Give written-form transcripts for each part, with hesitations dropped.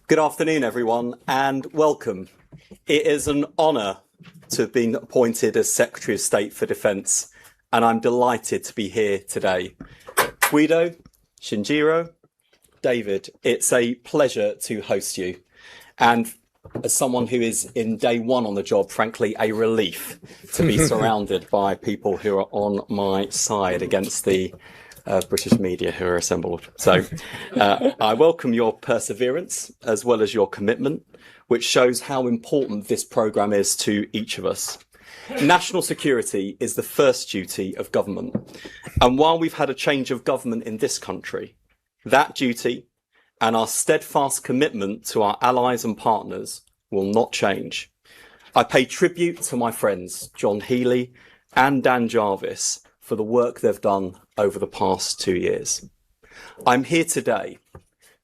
Good afternoon, everyone, and welcome. It is an honour to have been appointed as Secretary of State for Defence, and I'm delighted to be here today. Guido, Shinjirō, David, it's a pleasure to host you. And as someone who is in day one on the job, frankly, a relief to be surrounded by people who are on my side against the British media who are assembled. So I welcome your perseverance as well as your commitment, which shows how important this programme is to each of us. National security is the first duty of government. And while we've had a change of government in this country, that duty and our steadfast commitment to our allies and partners will not change. I pay tribute to my friends, John Healey and Dan Jarvis, for the work they've done over the past 2 years. I'm here today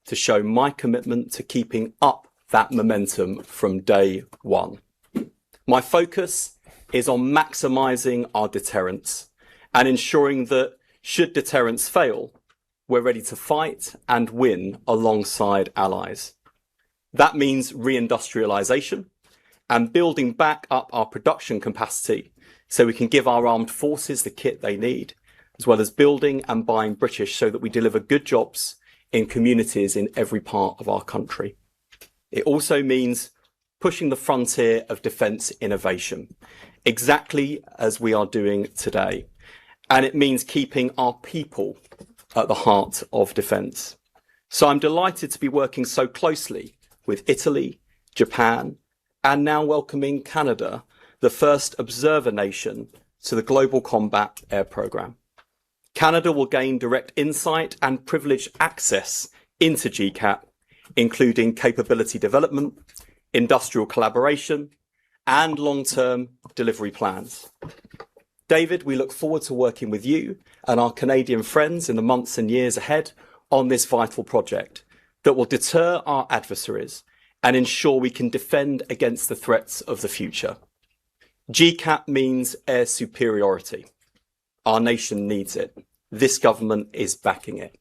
to show my commitment to keeping up that momentum from day one. My focus is on maximising our deterrence and ensuring that, should deterrence fail, we're ready to fight and win alongside allies. That means reindustrialisation and building back up our production capacity so we can give our armed forces the kit they need, as well as building and buying British so that we deliver good jobs in communities in every part of our country. It also means pushing the frontier of defence innovation, exactly as we are doing today. And it means keeping our people at the heart of defence. So I'm delighted to be working so closely with Italy, Japan, and now welcoming Canada, the first observer nation to the Global Combat Air Programme. Canada will gain direct insight and privileged access into GCAP, including capability development, industrial collaboration, and long-term delivery plans. David, we look forward to working with you and our Canadian friends in the months and years ahead on this vital project that will deter our adversaries and ensure we can defend against the threats of the future. GCAP means air superiority. Our nation needs it. This government is backing it.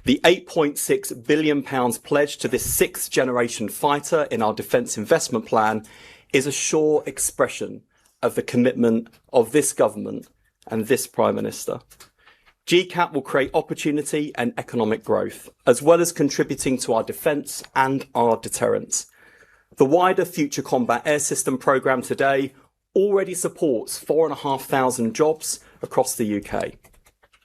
The £8.6 billion pledge to this sixth generation fighter in our defence investment plan is a sure expression of the commitment of this government and this Prime Minister. GCAP will create opportunity and economic growth, as well as contributing to our defence and our deterrence. The wider Future Combat Air System programme today already supports 4,500 jobs across the UK,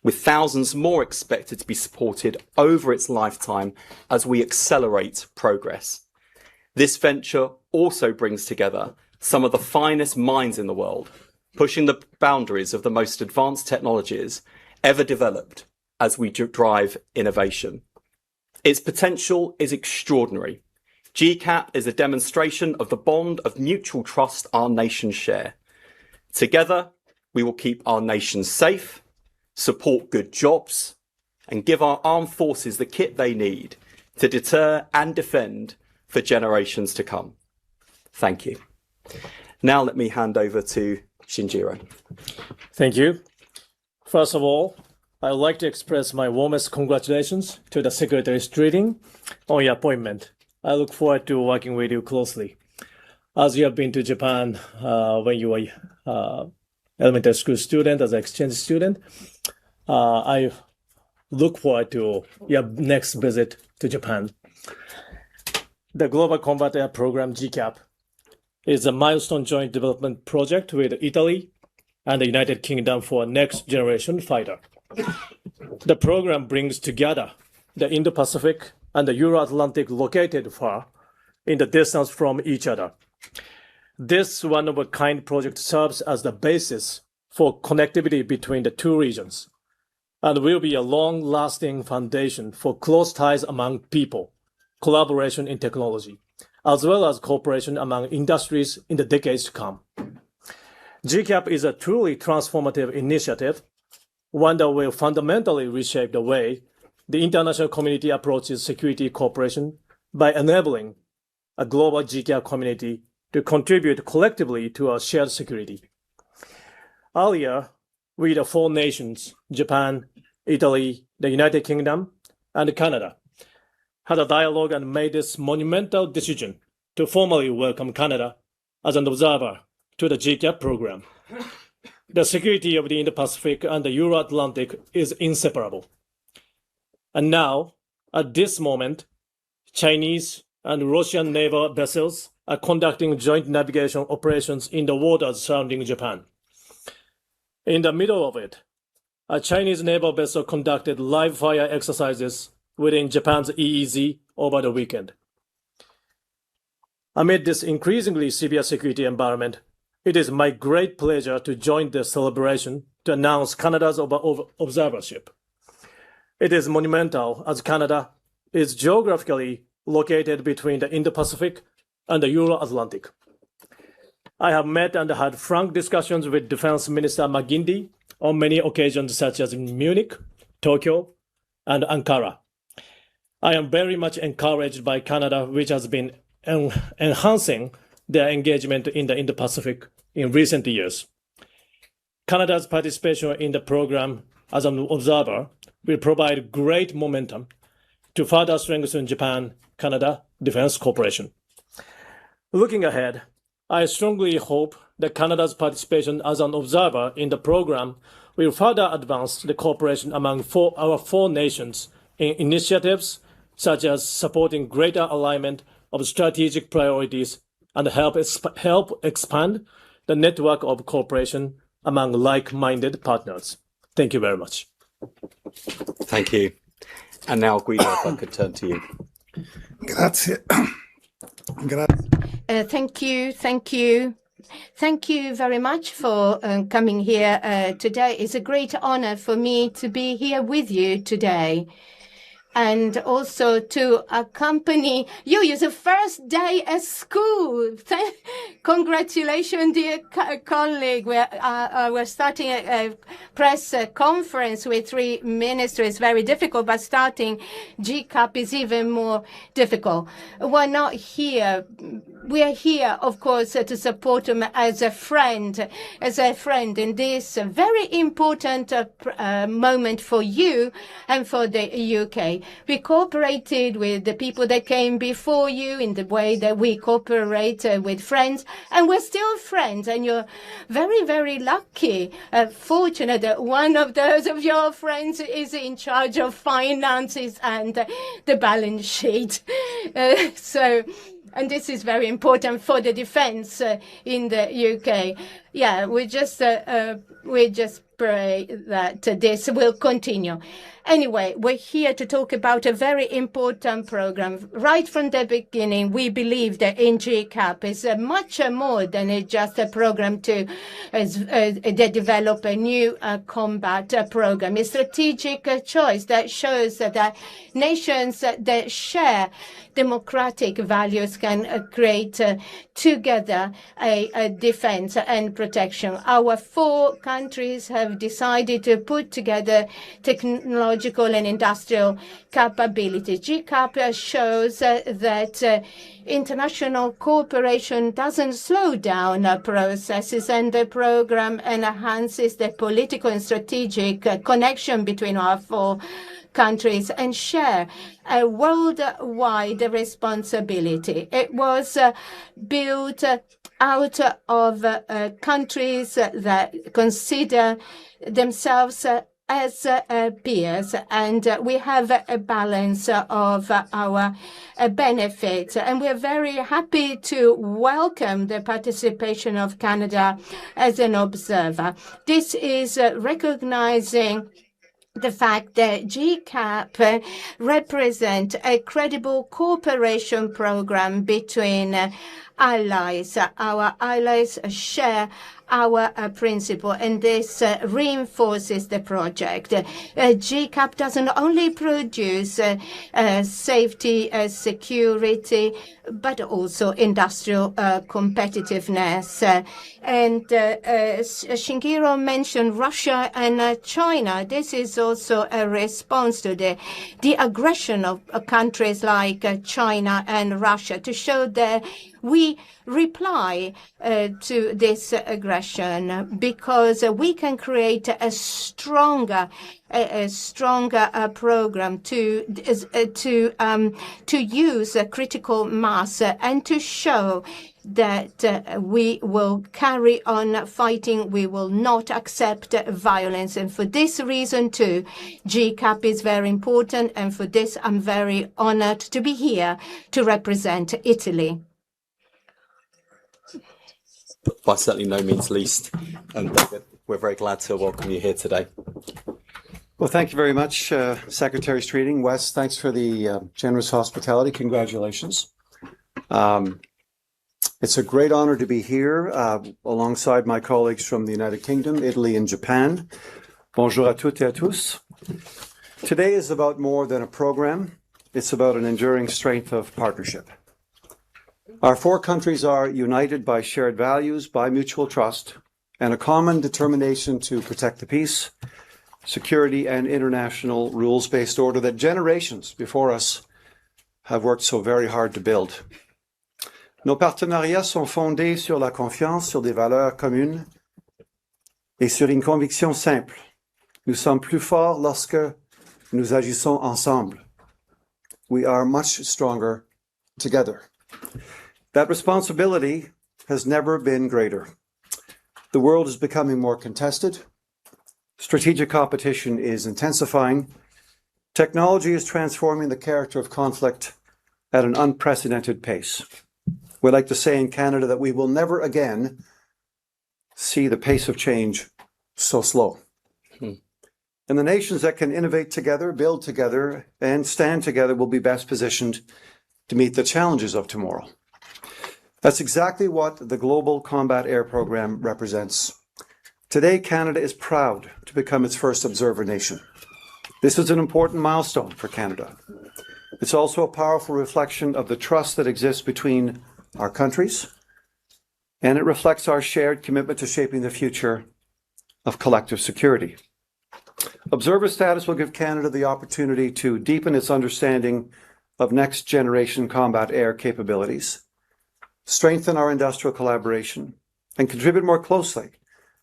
with thousands more expected to be supported over its lifetime as we accelerate progress. This venture also brings together some of the finest minds in the world, pushing the boundaries of the most advanced technologies ever developed as we drive innovation. Its potential is extraordinary. GCAP is a demonstration of the bond of mutual trust our nations share. Together, we will keep our nation safe, support good jobs, and give our armed forces the kit they need to deter and defend for generations to come. Thank you. Now let me hand over to Shinjirō. Thank you. First of all, I would like to express my warmest congratulations to the Secretary Streeting on your appointment. I look forward to working with you closely. As you have been to Japan when you were elementary school student, as an exchange student, I look forward to your next visit to Japan. The Global Combat Air Programme, GCAP, is a milestone joint development project with Italy and the United Kingdom for a next-generation fighter. The program brings together the Indo-Pacific and the Euro-Atlantic located far in the distance from each other. This one-of-a-kind project serves as the basis for connectivity between the two regions and will be a long-lasting foundation for close ties among people, collaboration in technology, as well as cooperation among industries in the decades to come. GCAP is a truly transformative initiative, one that will fundamentally reshape the way the international community approaches security cooperation by enabling a global GCAP community to contribute collectively to our shared security. Earlier, we, the four nations, Japan, Italy, the United Kingdom, and Canada, had a dialogue and made this monumental decision to formally welcome Canada as an observer to the GCAP program. The security of the Indo-Pacific and the Euro-Atlantic is inseparable. And now, at this moment, Chinese and Russian naval vessels are conducting joint navigation operations in the waters surrounding Japan. In the middle of it, a Chinese naval vessel conducted live fire exercises within Japan's EEZ over the weekend. Amid this increasingly severe security environment, it is my great pleasure to join the celebration to announce Canada's observership. It is monumental as Canada is geographically located between the Indo-Pacific and the Euro-Atlantic. I have met and had frank discussions with Defense Minister McGuinty on many occasions such as in Munich, Tokyo, and Ankara. I am very much encouraged by Canada, which has been enhancing their engagement in the Indo-Pacific in recent years. Canada's participation in the program as an observer will provide great momentum to further strengthen Japan-Canada defense cooperation. Looking ahead, I strongly hope that Canada's participation as an observer in the program will further advance the cooperation among our four nations in initiatives such as supporting greater alignment of strategic priorities and help expand the network of cooperation among like-minded partners. Thank you very much. Thank you. And now, Guido, if I could turn to you. Grazie. Thank you. Thank you very much for coming here today. It's a great honor for me to be here with you today. And also to accompany you. It's the first day at school. Congratulations, dear colleague. We're starting a press conference with 3 ministers. It's very difficult, but starting GCAP is even more difficult. We're not here. We are here, of course, to support them as a friend in this very important moment for you and for the UK. We cooperated with the people that came before you in the way that we cooperate with friends, and we're still friends, and you're very, very lucky, fortunate that one of those of your friends is in charge of finances and the balance sheet. And this is very important for the defense in the UK. Yeah, we just pray that this will continue. Anyway, we're here to talk about a very important program. Right from the beginning, we believe that in GCAP is much more than just a program to develop a new combat program. It's a strategic choice that shows that nations that share democratic values can create together a defense and protection. Our 4 countries have decided to put together technological and industrial capability. GCAP shows that international cooperation doesn't slow down processes, and the program enhances the political and strategic connection between our 4 countries and share a worldwide responsibility. It was built out of countries that consider themselves as peers, and we have a balance of our benefits. And we're very happy to welcome the participation of Canada as an observer. This is recognizing the fact that GCAP represents a credible cooperation program between allies. Our allies share our principle, and this reinforces the project. GCAP doesn't only produce safety, security, but also industrial competitiveness. And Shinjirō mentioned Russia and China. This is also a response to the aggression of countries like China and Russia, to show that we reply to this aggression. expression, because we can create a stronger program to use critical mass and to show that we will carry on fighting. We will not accept violence. And for this reason, too, GCAP is very important. And for this, I'm very honored to be here to represent Italy. By certainly no means least, David, we're very glad to welcome you here today. Well, thank you very much, Secretary Streeting. Wes, thanks for the generous hospitality. Congratulations. It's a great honor to be here alongside my colleagues from the United Kingdom, Italy, and Japan. Bonjour à toutes et à tous. Today is about more than a program. It's about an enduring strength of partnership. Our four countries are united by shared values, by mutual trust, and a common determination to protect the peace, security, and international rules-based order that generations before us have worked so very hard to build. Nos partenariats sont fondés sur la confiance, sur des valeurs communes et sur une conviction simple. Nous sommes plus forts lorsque nous agissons ensemble. We are much stronger together. That responsibility has never been greater. The world is becoming more contested. Strategic competition is intensifying. Technology is transforming the character of conflict at an unprecedented pace. We like to say in Canada that we will never again see the pace of change so slow. And the nations that can innovate together, build together, and stand together will be best positioned to meet the challenges of tomorrow. That's exactly what the Global Combat Air Program represents. Today, Canada is proud to become its first observer nation. This is an important milestone for Canada. It's also a powerful reflection of the trust that exists between our countries, and it reflects our shared commitment to shaping the future of collective security. Observer status will give Canada the opportunity to deepen its understanding of next-generation combat air capabilities, strengthen our industrial collaboration, and contribute more closely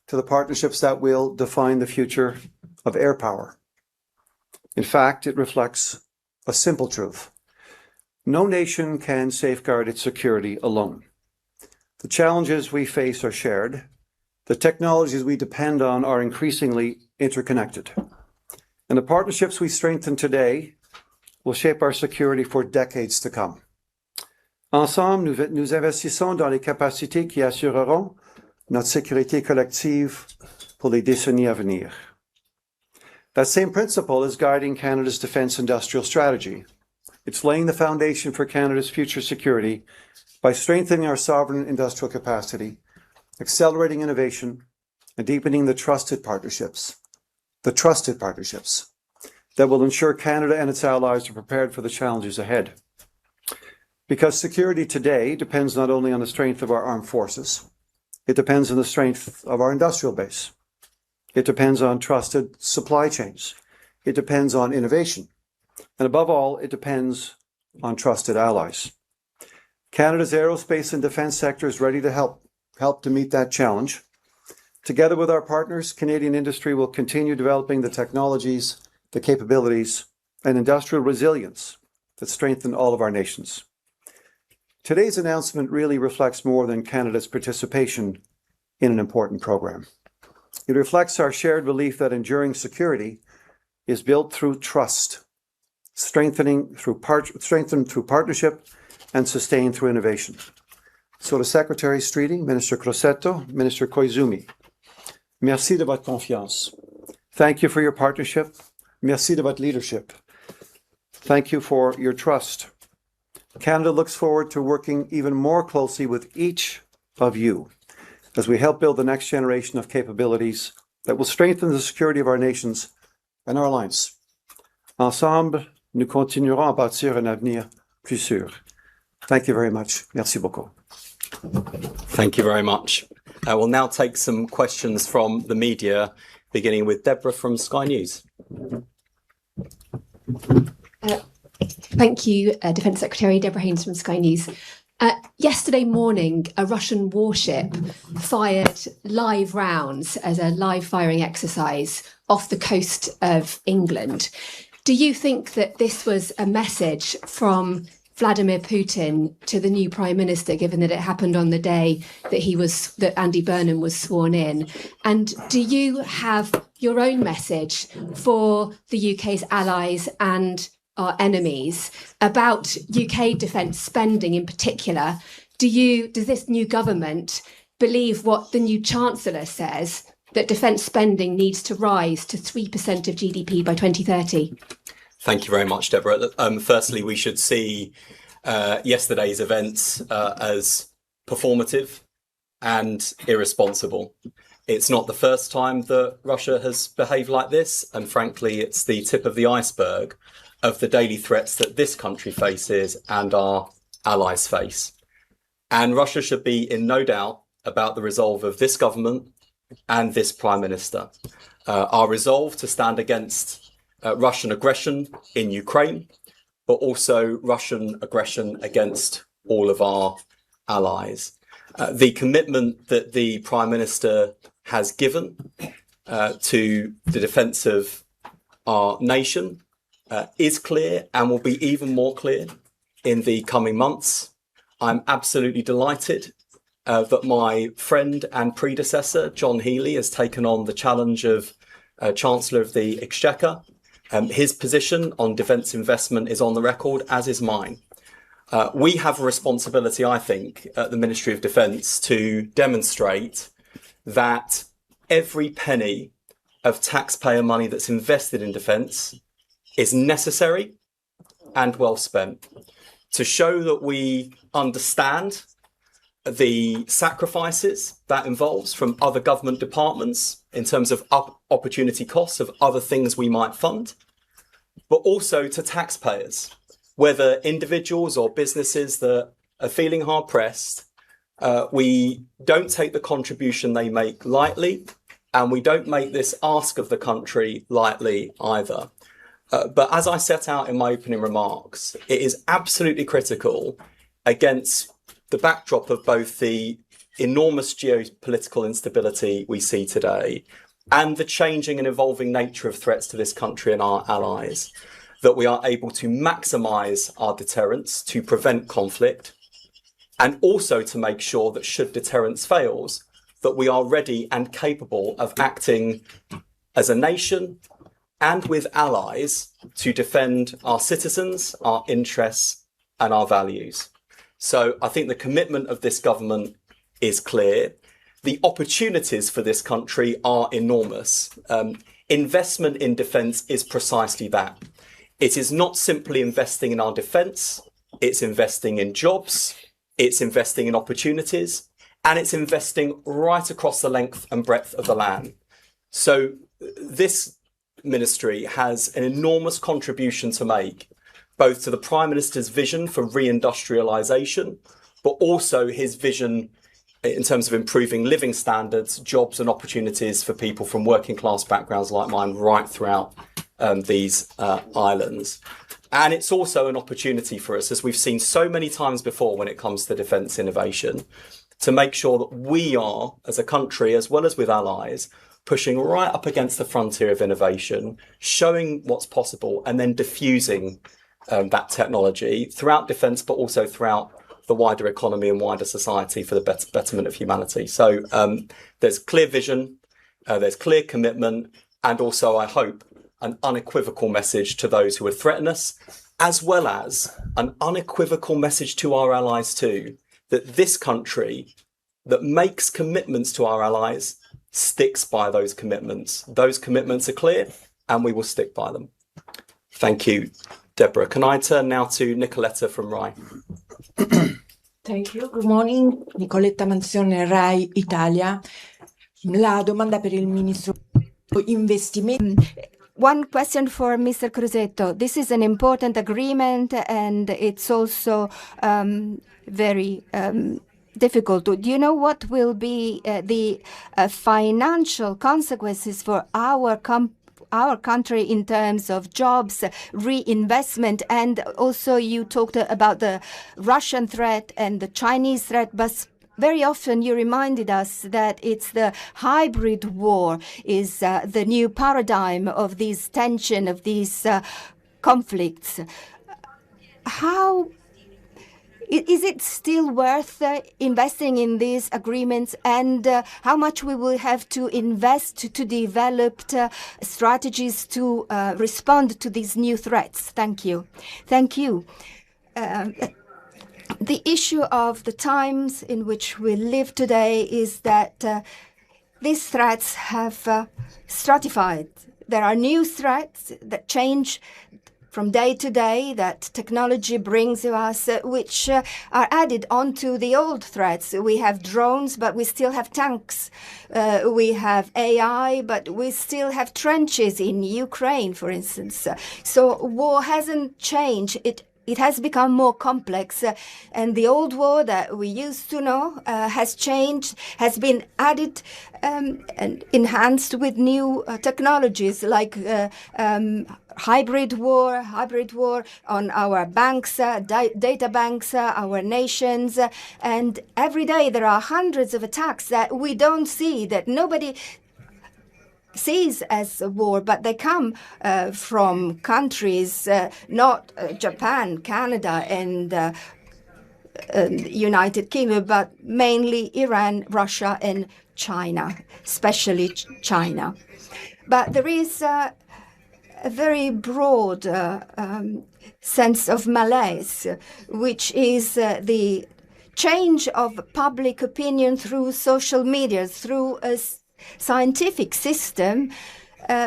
to the partnerships that will define the future of air power. In fact, it reflects a simple truth. No nation can safeguard its security alone. The challenges we face are shared. The technologies we depend on are increasingly interconnected. And the partnerships we strengthen today will shape our security for decades to come. Ensemble, nous investissons dans les capacités qui assureront notre sécurité collective pour les décennies à venir. That same principle is guiding Canada's defence industrial strategy. It's laying the foundation for Canada's future security by strengthening our sovereign industrial capacity, accelerating innovation, and deepening the trusted partnerships that will ensure Canada and its allies are prepared for the challenges ahead. Because security today depends not only on the strength of our armed forces, it depends on the strength of our industrial base. It depends on trusted supply chains. It depends on innovation. And above all, it depends on trusted allies. Canada's aerospace and defence sector is ready to help to meet that challenge. Together with our partners, Canadian industry will continue developing the technologies, the capabilities, and industrial resilience that strengthen all of our nations. Today's announcement really reflects more than Canada's participation in an important program. It reflects our shared belief that enduring security is built through trust, strengthened through partnership, and sustained through innovation. So to Secretary Streeting, Minister Crosetto, Minister Koizumi, merci de votre confiance. Thank you for your partnership. Merci de votre leadership. Thank you for your trust. Canada looks forward to working even more closely with each of you as we help build the next generation of capabilities that will strengthen the security of our nations and our alliance. Ensemble, nous continuerons à bâtir un avenir plus sûr. Thank you very much. Merci beaucoup. Thank you very much. We'll now take some questions from the media, beginning with Deborah from Sky News. Thank you, Defence Secretary Deborah Haynes from Sky News. Yesterday morning, a Russian warship fired live rounds as a live firing exercise off the coast of England. Do you think that this was a message from Vladimir Putin to the new Prime Minister, given that it happened on the day that Andy Burnham was sworn in? And do you have your own message for the UK's allies and our enemies about UK defence spending in particular? Does this new government believe what the new Chancellor says, that defence spending needs to rise to 3% of GDP by 2030? Thank you very much, Deborah. Firstly, we should see yesterday's events as performative and irresponsible. It's not the first time that Russia has behaved like this, and frankly, it's the tip of the iceberg of the daily threats that this country faces and our allies face. And Russia should be in no doubt about the resolve of this government and this Prime Minister. Our resolve to stand against Russian aggression in Ukraine, but also Russian aggression against all of our allies. The commitment that the Prime Minister has given to the defence of our nation is clear and will be even more clear in the coming months. I'm absolutely delighted that my friend and predecessor, John Healey, has taken on the challenge of Chancellor of the Exchequer. His position on defence investment is on the record, as is mine. We have a responsibility, I think, at the Ministry of Defence to demonstrate that every penny of taxpayer money that's invested in defence is necessary and well spent, to show that we understand the sacrifices that involves from other government departments in terms of opportunity costs of other things we might fund, but also to taxpayers, whether individuals or businesses that are feeling hard pressed. We don't take the contribution they make lightly, and we don't make this ask of the country lightly either. But as I set out in my opening remarks, it is absolutely critical against the backdrop of both the enormous geopolitical instability we see today and the changing and evolving nature of threats to this country and our allies, that we are able to maximise our deterrence to prevent conflict, and also to make sure that should deterrence fails, that we are ready and capable of acting as a nation and with allies to defend our citizens, our interests and our values. So I think the commitment of this government is clear. The opportunities for this country are enormous. Investment in defence is precisely that. It is not simply investing in our defence, it's investing in jobs, it's investing in opportunities, and it's investing right across the length and breadth of the land. So this ministry has an enormous contribution to make, both to the Prime Minister's vision for reindustrialisation, but also his vision in terms of improving living standards, jobs and opportunities for people from working class backgrounds like mine right throughout these islands. And it's also an opportunity for us, as we've seen so many times before when it comes to defence innovation, to make sure that we are, as a country, as well as with allies, pushing right up against the frontier of innovation, showing what's possible, and then diffusing that technology throughout defence, but also throughout the wider economy and wider society for the betterment of humanity. So there's clear vision, there's clear commitment, and also, I hope, an unequivocal message to those who would threaten us, as well as an unequivocal message to our allies too, that this country that makes commitments to our allies sticks by those commitments. Those commitments are clear and we will stick by them. Thank you, Deborah. Can I turn now to Nicoletta from RAI? Thank you. Good morning. Nicoletta Manzione, RAI Italia. La domanda per il Ministro Investimenti. One question for Mr. Crosetto. This is an important agreement and it's also very difficult. Do you know what will be the financial consequences for our our country in terms of jobs, reinvestment, and also you talked about the Russian threat and the Chinese threat, but very often you reminded us that it's the hybrid war is the new paradigm of this tension, of these conflicts. How is it still worth investing in these agreements, and how much we will have to invest to develop strategies to respond to these new threats? Thank you. Thank you. The issue of the times in which we live today is that these threats have stratified. There are new threats that change from day to day, that technology brings to us, which are added onto the old threats. We have drones, but we still have tanks. We have AI, but we still have trenches in Ukraine, for instance. So war hasn't changed. It has become more complex, and the old war that we used to know has changed, has been added and enhanced with new technologies like hybrid war on our banks, data banks, our nations, and every day there are hundreds of attacks that we don't see, that nobody sees as a war, but they come from countries, not Japan, Canada, and United Kingdom, but mainly Iran, Russia, and China, especially China. But there is a very broad sense of malaise, which is the change of public opinion through social media, through a scientific system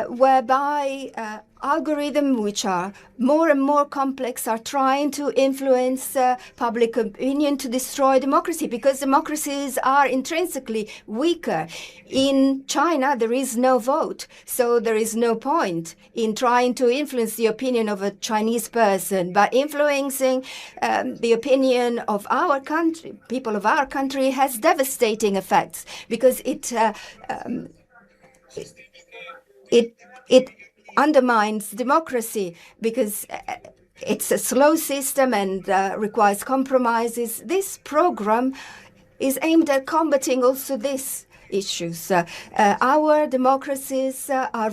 whereby algorithms, which are more and more complex, are trying to influence public opinion to destroy democracy, because democracies are intrinsically weaker. In China, there is no vote, so there is no point in trying to influence the opinion of a Chinese person. But influencing the opinion of our country, people of our country, has devastating effects, because it undermines democracy, because it's a slow system and requires compromises. This program is aimed at combating also these issues. Our democracies are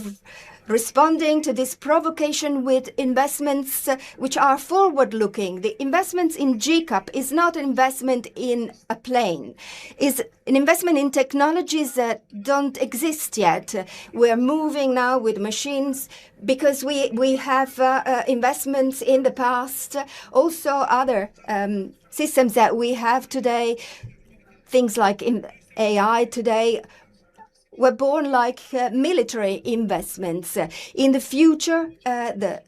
responding to this provocation with investments which are forward-looking. The investments in GCAP is not an investment in a plane. It's an investment in technologies that don't exist yet. We're moving now with machines because we have investments in the past. Also other systems that we have today, things like in AI today, were born like military investments. In the future, the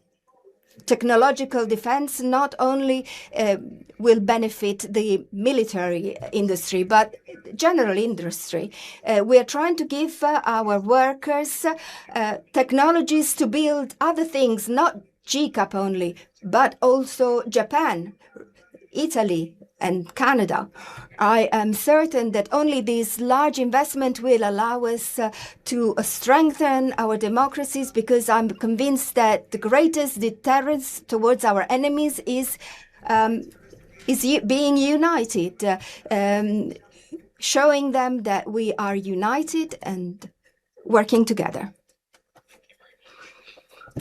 technological defense not only will benefit the military industry, but general industry. We are trying to give our workers technologies to build other things, not GCAP only, but also Japan, Italy, and Canada. I am certain that only this large investment will allow us to strengthen our democracies, because I'm convinced that the greatest deterrence towards our enemies is being united, showing them that we are united and working together.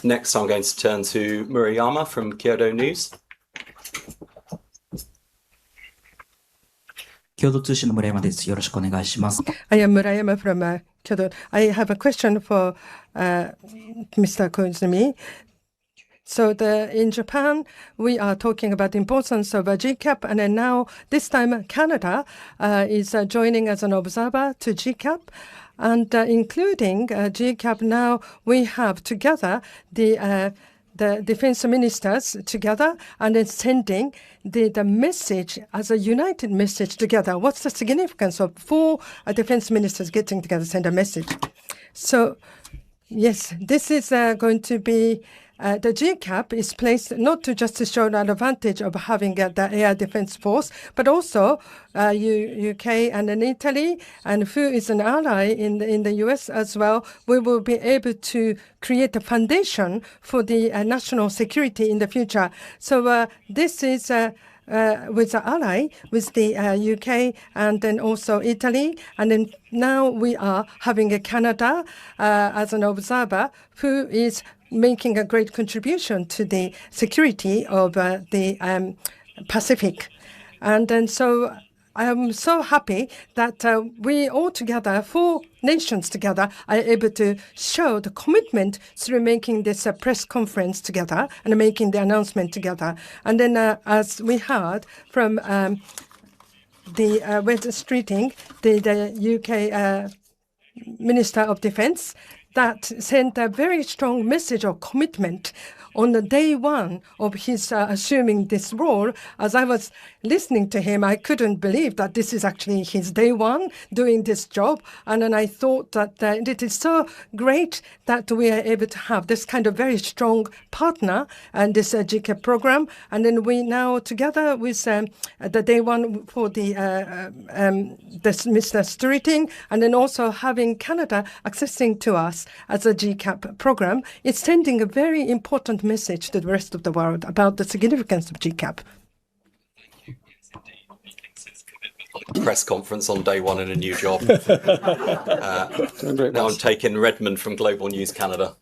Next, I'm going to turn to Murayama from Kyodo News. I am Murayama from Kyodo. I have a question for Mr. Koizumi. So in Japan, we are talking about the importance of GCAP, and then now this time Canada is joining as an observer to GCAP. And including GCAP, now we have together the defense ministers together, and then sending the message as a united message together. What's the significance of 4 defense ministers getting together, send a message? So yes, this is going to be the GCAP is placed not to just to show an advantage of having the air defense force, but also UK and in Italy, and who is an ally in the US as well. We will be able to create a foundation for the national security in the future. So this is with the ally, with the UK and then also Italy. And then now we are having a Canada as an observer who is making a great contribution to the security of the Pacific. And then so I am so happy that we all together, 4 nations together, are able to show the commitment through making this press conference together and making the announcement together. And then as we heard from the Wes Streeting, the UK Minister of Defence, that sent a very strong message of commitment on the day one of his assuming this role. As I was listening to him, I couldn't believe that this is actually his day one doing this job. And then I thought that it is so great that we are able to have this kind of very strong partner and this GCAP program. And then we now together with the day one for the this Mr. Streeting, and then also having Canada accessing to us as a GCAP program, it's sending a very important message to the rest of the world about the significance of GCAP. Press conference on day one in a new job. Now I'm taking Redmond from Global News Canada.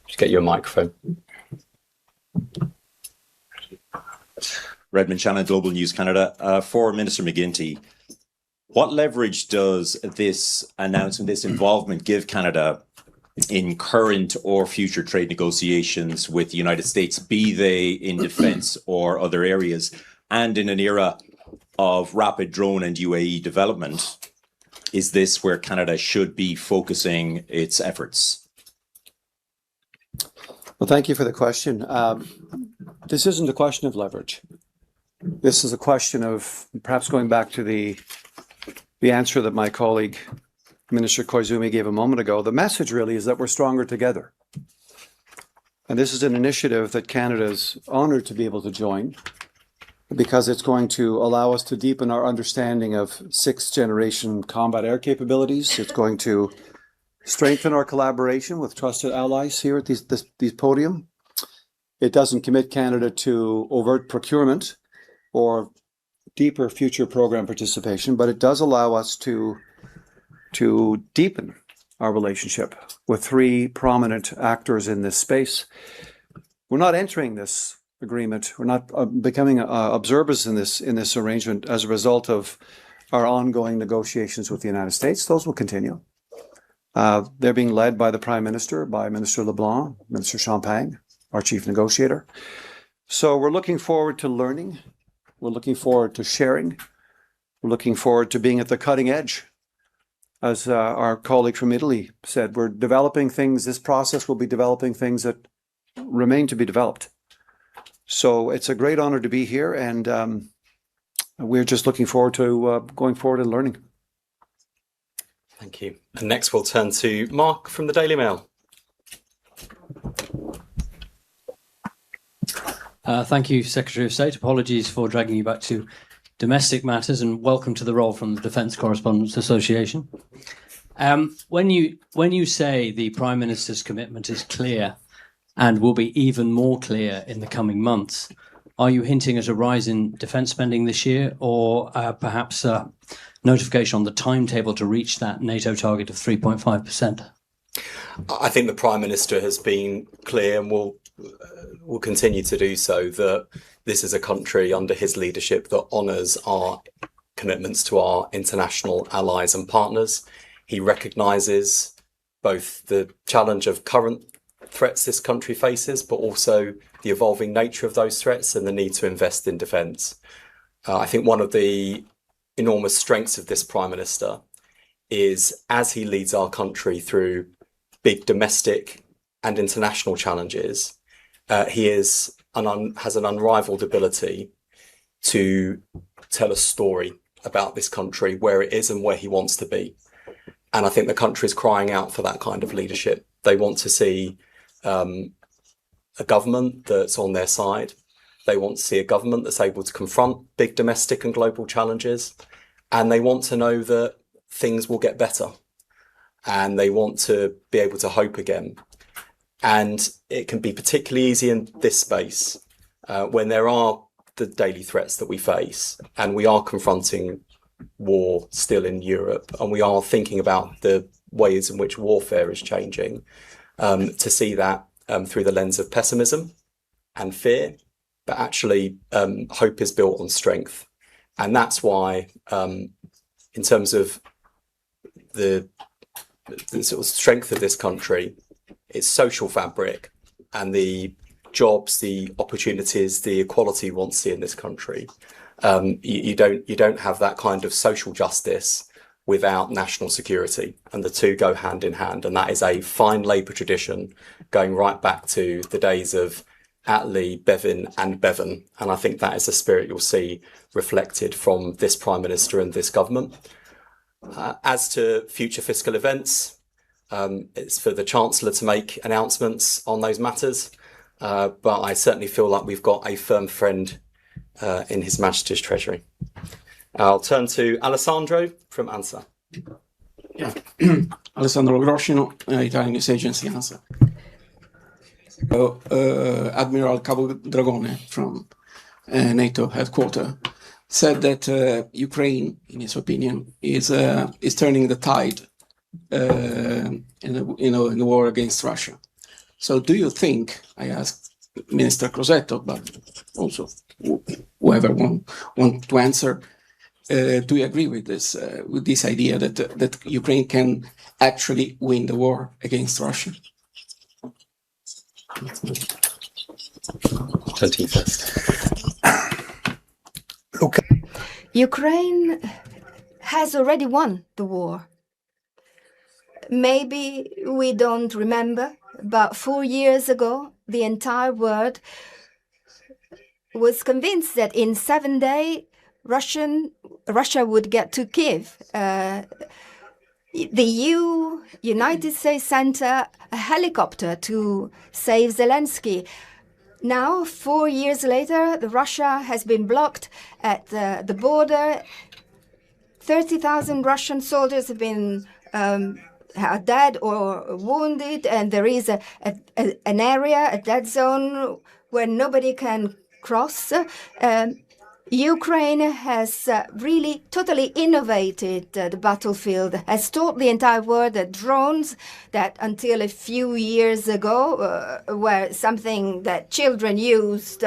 Just get you a microphone. Redmond Shannon, Global News Canada. For Minister McGuinty, what leverage does this announcement, this involvement give Canada in current or future trade negotiations with the United States, be they in defence or other areas, and in an era of rapid drone and UAE development? Is this where Canada should be focusing its efforts? Well, thank you for the question. This isn't a question of leverage. This is a question of perhaps going back to the answer that my colleague, Minister Koizumi, gave a moment ago. The message really is that we're stronger together. And this is an initiative that Canada is honored to be able to join, because it's going to allow us to deepen our understanding of 6th generation combat air capabilities. It's going to strengthen our collaboration with trusted allies here at these podium. It doesn't commit Canada to overt procurement or deeper future program participation, but it does allow us to deepen our relationship with 3 prominent actors in this space. We're not entering this agreement. We're not becoming observers in this arrangement as a result of our ongoing negotiations with the United States. Those will continue. They're being led by the Prime Minister, by Minister LeBlanc, Minister Champagne, our chief negotiator. So we're looking forward to learning. We're looking forward to sharing. We're looking forward to being at the cutting edge. As our colleague from Italy said, we're developing things. This process will be developing things that remain to be developed. So it's a great honor to be here, and we're just looking forward to going forward and learning. Thank you. And next we'll turn to Mark from the Daily Mail. Thank you, Secretary of State. Apologies for dragging you back to domestic matters, and welcome to the role from the Defence Correspondents Association. When you say the Prime Minister's commitment is clear and will be even more clear in the coming months, are you hinting at a rise in defence spending this year, or perhaps a notification on the timetable to reach that NATO target of 3.5%? I think the Prime Minister has been clear and will continue to do so, that this is a country under his leadership that honours our commitments to our international allies and partners. He recognises both the challenge of current threats this country faces, but also the evolving nature of those threats and the need to invest in defence. I think one of the enormous strengths of this Prime Minister is, as he leads our country through big domestic and international challenges, he has an unrivaled ability to tell a story about this country, where it is and where he wants to be. And I think the country is crying out for that kind of leadership. They want to see a government that's on their side. They want to see a government that's able to confront big domestic and global challenges. And they want to know that things will get better. And they want to be able to hope again. And it can be particularly easy in this space when there are the daily threats that we face, and we are confronting war still in Europe, and we are thinking about the ways in which warfare is changing, to see that through the lens of pessimism and fear, but actually hope is built on strength. And that's why, in terms of the sort of strength of this country, its social fabric and the jobs, the opportunities, the equality we want to see in this country, you don't have that kind of social justice without national security, and the two go hand in hand. And that is a fine Labour tradition going right back to the days of Attlee, Bevin and Bevan. And I think that is a spirit you'll see reflected from this Prime Minister and this government. As to future fiscal events, it's for the Chancellor to make announcements on those matters. But I certainly feel like we've got a firm friend in His Majesty's Treasury. I'll turn to Alessandro from ANSA. Yeah. Alessandro Groscino, Italian News Agency, ANSA. Admiral Cabo Dragone from NATO headquarters said that Ukraine, in his opinion, is turning the tide in the war against Russia. So do you think, I asked Minister Crosetto, but also whoever want to answer, do you agree with this idea that Ukraine can actually win the war against Russia? Ukraine has already won the war. Maybe we don't remember, but 4 years ago, the entire world was convinced that in 7 days, Russia would get to Kiev. The United States sent a helicopter to save Zelensky. Now, 4 years later, Russia has been blocked at the border. 30,000 Russian soldiers have been are dead or wounded, and there is an area, a dead zone, where nobody can cross. Ukraine has really totally innovated the battlefield, has taught the entire world that drones, that until a few years ago were something that children used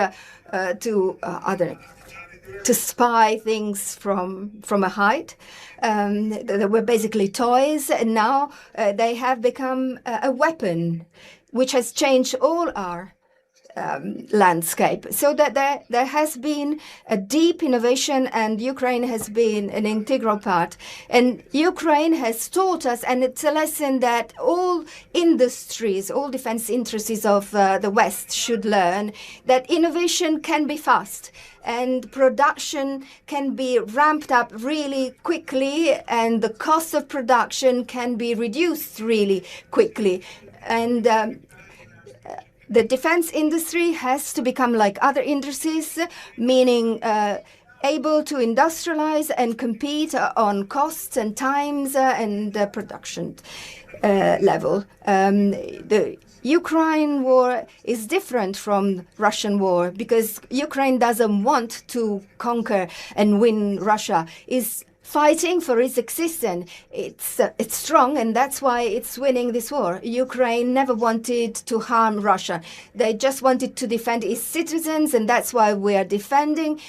to spy things from a height. They were basically toys, and now they have become a weapon, which has changed all our landscape. So that there has been a deep innovation, and Ukraine has been an integral part. And Ukraine has taught us, and it's a lesson that all industries, all defense industries of the West should learn, that innovation can be fast and production can be ramped up really quickly, and the cost of production can be reduced really quickly. And the defense industry has to become like other industries, meaning able to industrialize and compete on costs and times and production level. The Ukraine war is different from Russian war because Ukraine doesn't want to conquer and win Russia. It's fighting for its existence. It's strong, and that's why it's winning this war. Ukraine never wanted to harm Russia. They just wanted to defend its citizens, and that's why we are defending,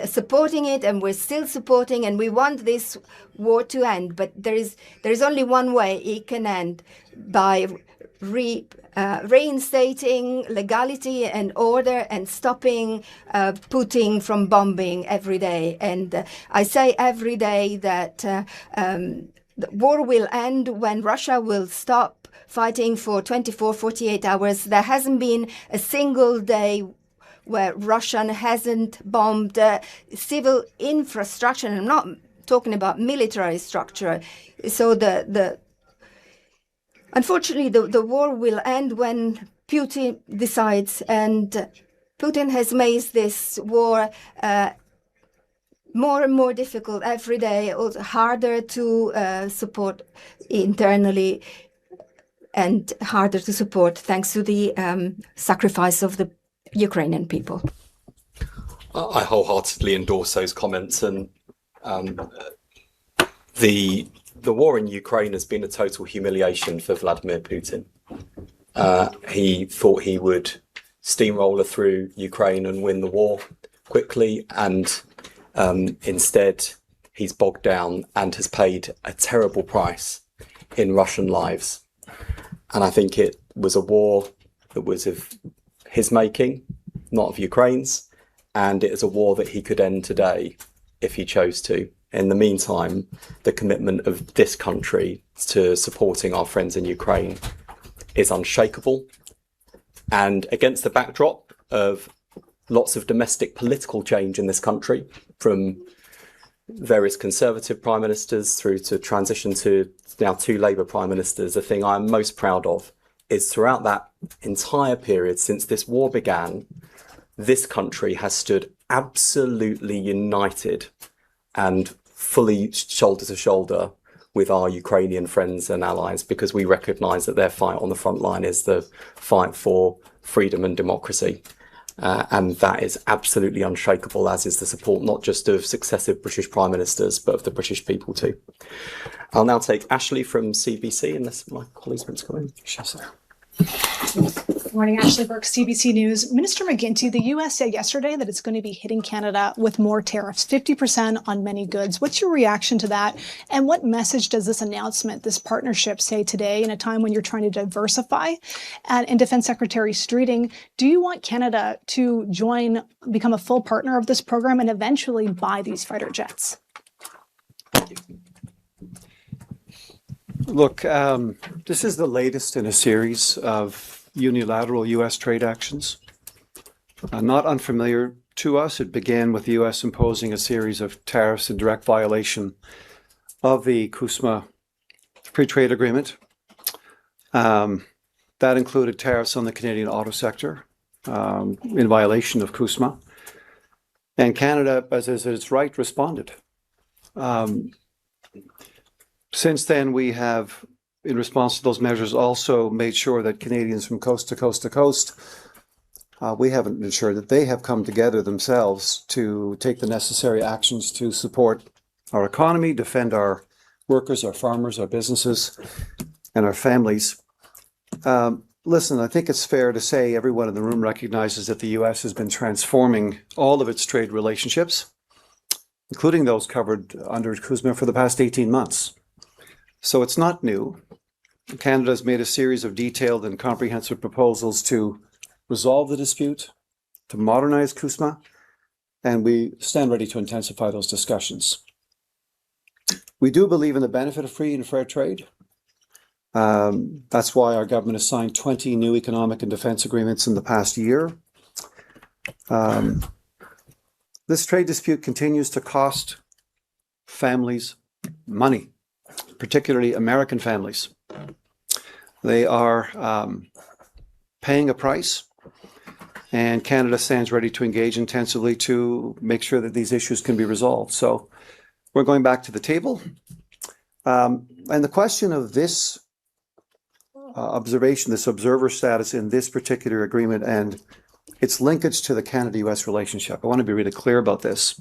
supporting it, and we're still supporting, and we want this war to end. But there is only one way it can end, by reinstating legality and order and stopping Putin from bombing every day. And I say every day that the war will end when Russia will stop fighting for 24, 48 hours. There hasn't been a single day where Russia hasn't bombed civil infrastructure. I'm not talking about military structure. So unfortunately, the war will end when Putin decides, and Putin has made this war more and more difficult every day, also harder to support internally, and harder to support thanks to the sacrifice of the Ukrainian people. I wholeheartedly endorse those comments, and the war in Ukraine has been a total humiliation for Vladimir Putin. He thought he would steamroller through Ukraine and win the war quickly, and instead he's bogged down and has paid a terrible price in Russian lives. And I think it was a war that was of his making, not of Ukraine's, and it is a war that he could end today if he chose to. In the meantime, the commitment of this country to supporting our friends in Ukraine is unshakable. And against the backdrop of lots of domestic political change in this country, from various Conservative prime ministers through to transition to now 2 Labour prime ministers, the thing I'm most proud of is throughout that entire period since this war began, this country has stood absolutely united and fully shoulder to shoulder with our Ukrainian friends and allies, because we recognise that their fight on the front line is the fight for freedom and democracy. And that is absolutely unshakable, as is the support not just of successive British prime ministers, but of the British people too. I'll now take Ashley from CBC, unless my colleagues want to come in. Yes, sir. Good morning, Ashley Burke, CBC News. Minister McGuinty, the U.S. said yesterday that it's going to be hitting Canada with more tariffs, 50% on many goods. What's your reaction to that? And what message does this announcement, this partnership say today in a time when you're trying to diversify? And Defense Secretary Streeting, do you want Canada to become a full partner of this program and eventually buy these fighter jets? Look, this is the latest in a series of unilateral U.S. trade actions. Not unfamiliar to us. It began with the U.S. imposing a series of tariffs in direct violation of the CUSMA Free Trade Agreement. That included tariffs on the Canadian auto sector in violation of CUSMA. And Canada, as is its right, responded. Since then, we have, in response to those measures, also made sure that Canadians from coast to coast to coast, we haven't ensured that they have come together themselves to take the necessary actions to support our economy, defend our workers, our farmers, our businesses, and our families. Listen, I think it's fair to say everyone in the room recognizes that the U.S. has been transforming all of its trade relationships, including those covered under CUSMA, for the past 18 months. So it's not new. Canada has made a series of detailed and comprehensive proposals to resolve the dispute, to modernize CUSMA, and we stand ready to intensify those discussions. We do believe in the benefit of free and fair trade. That's why our government has signed 20 new economic and defense agreements in the past year. This trade dispute continues to cost families money, particularly American families. They are paying a price, and Canada stands ready to engage intensively to make sure that these issues can be resolved. So we're going back to the table. And the question of this observation, this observer status in this particular agreement and its linkage to the Canada-US relationship, I want to be really clear about this.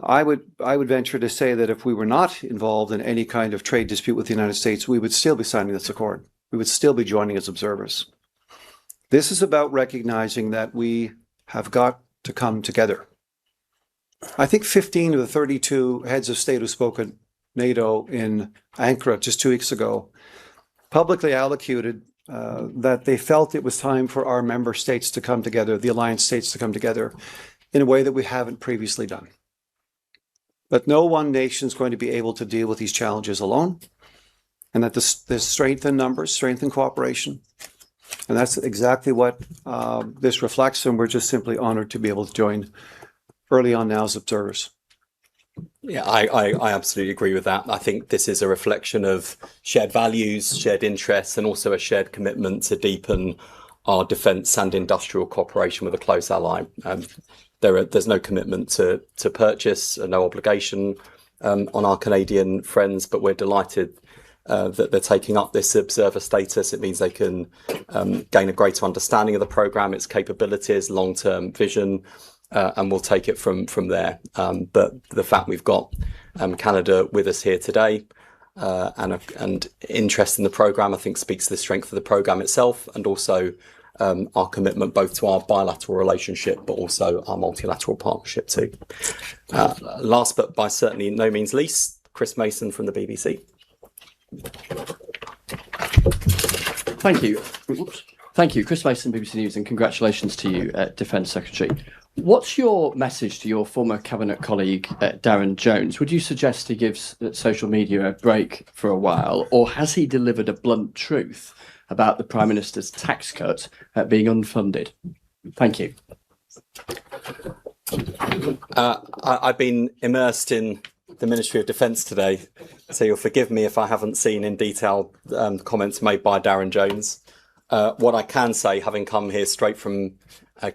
I would venture to say that if we were not involved in any kind of trade dispute with the United States, we would still be signing this accord. We would still be joining as observers. This is about recognizing that we have got to come together. I think 15 of the 32 heads of state who spoke at NATO in Ankara just 2 weeks ago publicly allocated that they felt it was time for our member states to come together, the alliance states to come together in a way that we haven't previously done. But no one nation is going to be able to deal with these challenges alone, and that there's strength in numbers, strength in cooperation. And that's exactly what this reflects, and we're just simply honored to be able to join early on now as observers. Yeah, I absolutely agree with that. I think this is a reflection of shared values, shared interests, and also a shared commitment to deepen our defence and industrial cooperation with a close ally. There's no commitment to purchase, no obligation on our Canadian friends, but we're delighted that they're taking up this observer status. It means they can gain a greater understanding of the programme, its capabilities, long-term vision, and we'll take it from there. But the fact we've got Canada with us here today and interest in the programme, I think speaks to the strength of the programme itself, and also our commitment both to our bilateral relationship but also our multilateral partnership too. Last but by certainly no means least, Chris Mason from the BBC. Thank you. Thank you, Chris Mason, BBC News, and congratulations to you, Defence Secretary. What's your message to your former cabinet colleague, Darren Jones? Would you suggest he gives social media a break for a while, or has he delivered a blunt truth about the Prime Minister's tax cut being unfunded? Thank you. I've been immersed in the Ministry of Defence today, so you'll forgive me if I haven't seen in detail comments made by Darren Jones. What I can say, having come here straight from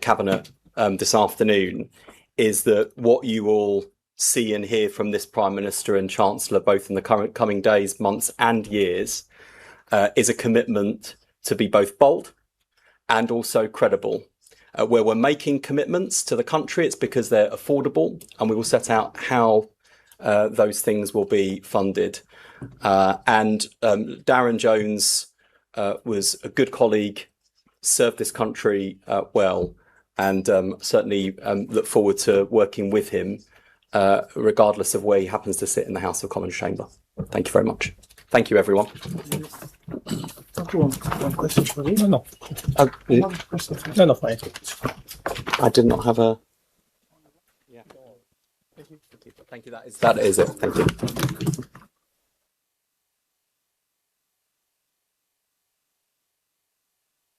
Cabinet this afternoon, is that what you will see and hear from this Prime Minister and Chancellor, both in the coming days, months and years, is a commitment to be both bold and also credible. Where we're making commitments to the country, it's because they're affordable, and we will set out how those things will be funded. And Darren Jones was a good colleague, served this country well, and certainly look forward to working with him, regardless of where he happens to sit in the House of Commons chamber. Thank you very much. Thank you, everyone. One question for you? No. No, fine. I did not have a... Yeah. Thank you. That is it. Thank you.